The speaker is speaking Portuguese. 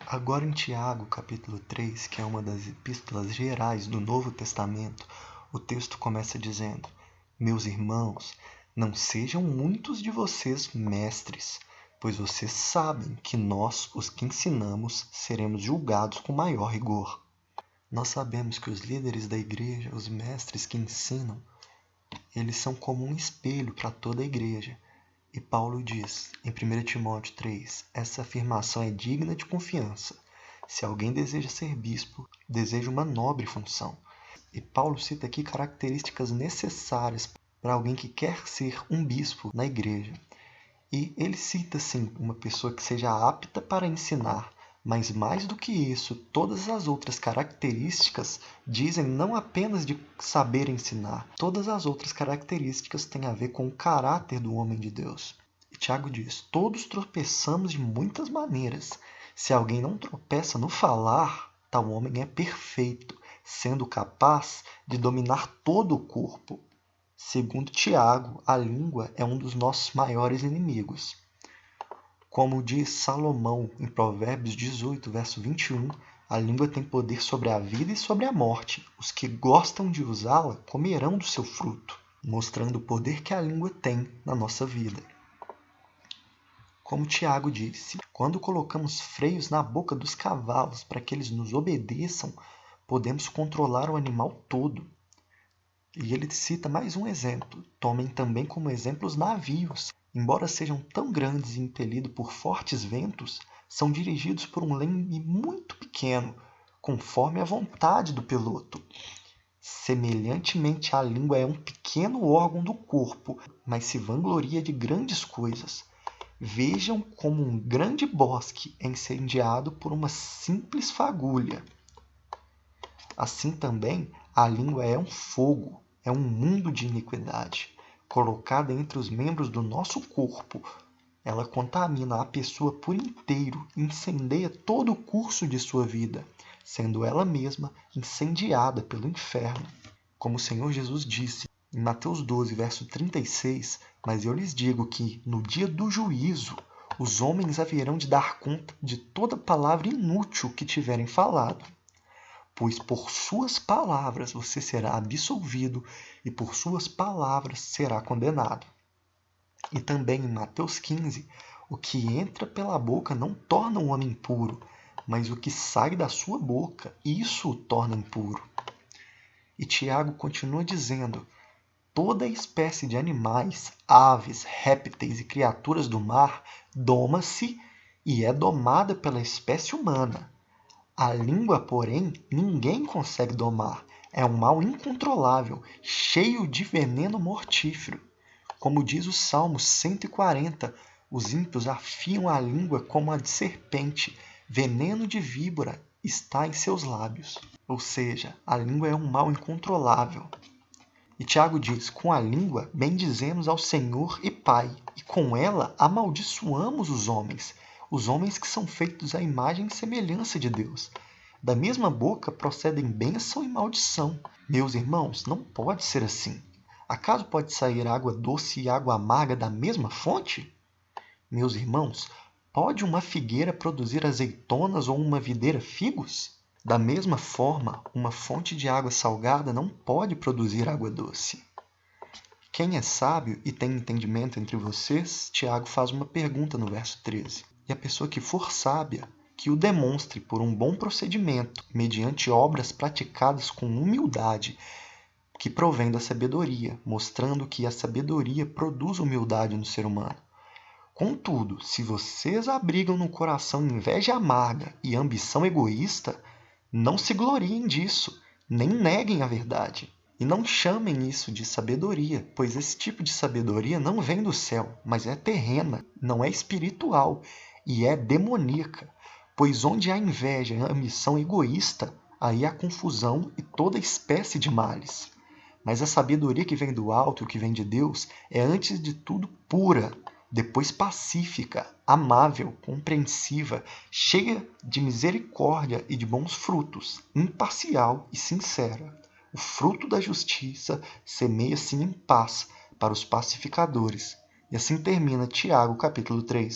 Agora em Tiago, capítulo 3, que é uma das epístolas gerais do Novo Testamento, o texto começa dizendo: Meus irmãos, não sejam muitos de vocês mestres, pois vocês sabem que nós, os que ensinamos, seremos julgados com maior rigor. Nós sabemos que os líderes da igreja, os mestres que ensinam, eles são como um espelho para toda a igreja. E Paulo diz, em 1 Timóteo 3, essa afirmação é digna de confiança. Se alguém deseja ser bispo, deseja uma nobre função. E Paulo cita aqui características necessárias para alguém que quer ser um bispo na igreja. E ele cita, sim, uma pessoa que seja apta para ensinar, mas mais do que isso, todas as outras características dizem não apenas de saber ensinar, todas as outras características têm a ver com o caráter do homem de Deus. E Tiago diz: todos tropeçamos de muitas maneiras. Se alguém não tropeça no falar, tal homem é perfeito, sendo capaz de dominar todo o corpo. Segundo Tiago, a língua é um dos nossos maiores inimigos. Como diz Salomão em Provérbios 18, verso 21, a língua tem poder sobre a vida e sobre a morte. Os que gostam de usá-la comerão do seu fruto, mostrando o poder que a língua tem na nossa vida. Como Tiago disse, quando colocamos freios na boca dos cavalos para que eles nos obedeçam, podemos controlar o animal todo. E ele cita mais um exemplo. Tomem também como exemplo os navios. Embora sejam tão grandes e impelidos por fortes ventos, são dirigidos por um leme muito pequeno, conforme a vontade do piloto. Semelhantemente, a língua é um pequeno órgão do corpo, mas se vangloria de grandes coisas. Vejam como um grande bosque é incendiado por uma simples fagulha. Assim também, a língua é um fogo, é um mundo de iniquidade. Colocada entre os membros do nosso corpo, ela contamina a pessoa por inteiro e incendeia todo o curso de sua vida, sendo ela mesma incendiada pelo inferno. Como o Senhor Jesus disse em Mateus 12, verso 36, mas eu lhes digo que, no dia do juízo, os homens haverão de dar conta de toda palavra inútil que tiverem falado. Pois por suas palavras você será absolvido e por suas palavras será condenado. E também em Mateus 15, o que entra pela boca não torna um homem impuro, mas o que sai da sua boca, isso o torna impuro. E Tiago continua dizendo: toda espécie de animais, aves, répteis e criaturas do mar doma-se e é domada pela espécie humana. A língua, porém, ninguém consegue domar. É um mal incontrolável, cheio de veneno mortífero. Como diz o Salmo 140, os ímpios afiam a língua como a de serpente. Veneno de víbora está em seus lábios. Ou seja, a língua é um mal incontrolável. E Tiago diz: com a língua bendizemos ao Senhor e Pai, e com ela amaldiçoamos os homens que são feitos à imagem e semelhança de Deus. Da mesma boca procedem bênção e maldição. Meus irmãos, não pode ser assim. Acaso pode sair água doce e água amarga da mesma fonte? Meus irmãos, pode uma figueira produzir azeitonas ou uma videira figos? Da mesma forma, uma fonte de água salgada não pode produzir água doce. Quem é sábio e tem entendimento entre vocês, Tiago faz uma pergunta no verso 13. E a pessoa que for sábia, que o demonstre por um bom procedimento, mediante obras praticadas com humildade, que provém da sabedoria, mostrando que a sabedoria produz humildade no ser humano. Contudo, se vocês abrigam no coração inveja amarga e ambição egoísta, não se gloriem disso, nem neguem a verdade. E não chamem isso de sabedoria, pois esse tipo de sabedoria não vem do céu, mas é terrena, não é espiritual e é demoníaca. Pois onde há inveja e ambição egoísta, aí há confusão e toda espécie de males. Mas a sabedoria que vem do alto, que vem de Deus, é antes de tudo pura, depois pacífica, amável, compreensiva, cheia de misericórdia e de bons frutos, imparcial e sincera. O fruto da justiça semeia-se em paz para os pacificadores. E assim termina Tiago, capítulo 3.